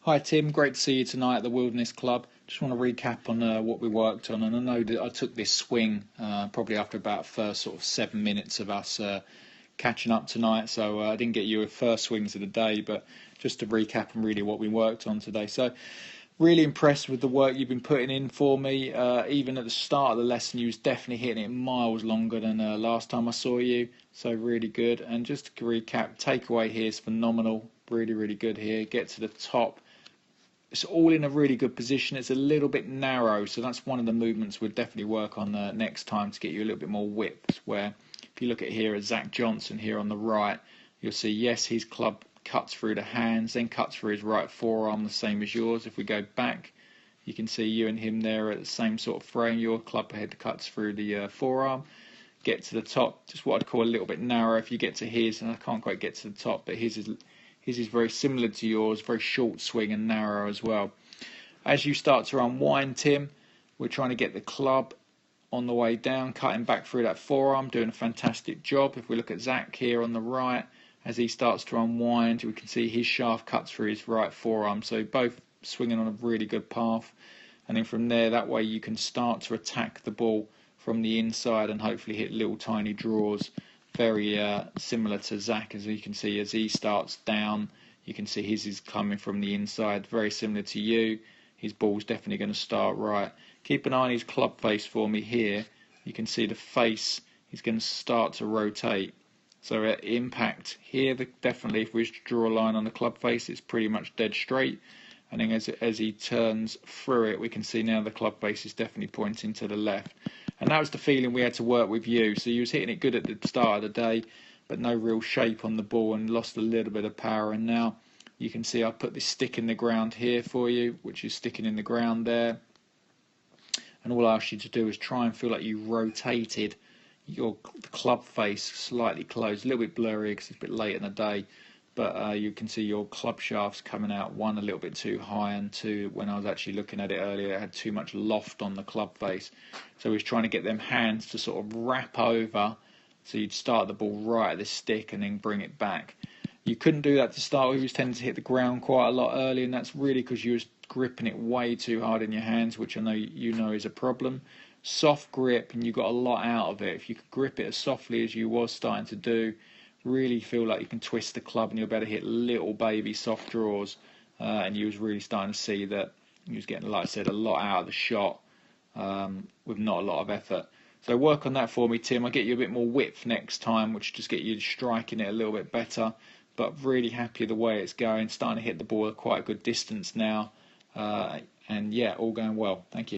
Hi Tim, great to see you tonight at the Wilderness Club. Just want to recap on what we worked on, and I know that I took this swing probably after about first sort of 7 minutes of us catching up tonight, so I didn't get you a first swings of the day, but just to recap on really what we worked on today. So really impressed with the work you've been putting in for me. Even at the start of the lesson, you was definitely hitting it miles longer than last time I saw you, so really good. And just to recap, takeaway here is phenomenal, really good here. Get to the top. It's all in a really good position. It's a little bit narrow, so that's one of the movements we'll definitely work on next time to get you a little bit more width. Where if you look at here at Zach Johnson here on the right, you'll see yes, his club cuts through the hands, then cuts through his right forearm, the same as yours. If we go back, you can see you and him there at the same sort of frame. Your club head cuts through the forearm. Get to the top, just what I'd call a little bit narrow. If you get to his, and I can't quite get to the top, but his is very similar to yours, very short swing and narrow as well. As you start to unwind, Tim, we're trying to get the club on the way down, cutting back through that forearm, doing a fantastic job. If we look at Zach here on the right, as he starts to unwind, we can see his shaft cuts through his right forearm. So both swinging on a really good path. And then from there, that way you can start to attack the ball from the inside and hopefully hit little tiny draws. Very similar to Zach, as you can see, as he starts down, you can see his is coming from the inside. Very similar to you. His ball's definitely going to start right. Keep an eye on his club face for me here. You can see the face is going to start to rotate. So at impact here, definitely if we was to draw a line on the club face, it's pretty much dead straight. And then as he turns through it, we can see now the club face is definitely pointing to the left. And that was the feeling we had to work with you. So you was hitting it good at the start of the day, but no real shape on the ball and lost a little bit of power. And now you can see I put this stick in the ground here for you, which is sticking in the ground there. And all I asked you to do is try and feel like you rotated your club face slightly closed. A little bit blurry because it's a bit late in the day. But you can see your club shafts coming out, one a little bit too high, and two, when I was actually looking at it earlier, it had too much loft on the club face. So we was trying to get them hands to sort of wrap over, so you'd start the ball right at the stick and then bring it back. You couldn't do that to start with. You was tending to hit the ground quite a lot early, and that's really because you was gripping it way too hard in your hands, which I know you know is a problem. Soft grip, and you got a lot out of it. If you could grip it as softly as you was starting to do, really feel like you can twist the club and you'll be able to hit little baby soft draws, and you was really starting to see that you was getting, like I said, a lot out of the shot with not a lot of effort. So work on that for me, Tim. I'll get you a bit more width next time, which just get you striking it a little bit better. But really happy the way it's going, starting to hit the ball at quite a good distance now, and yeah, all going well. Thank you.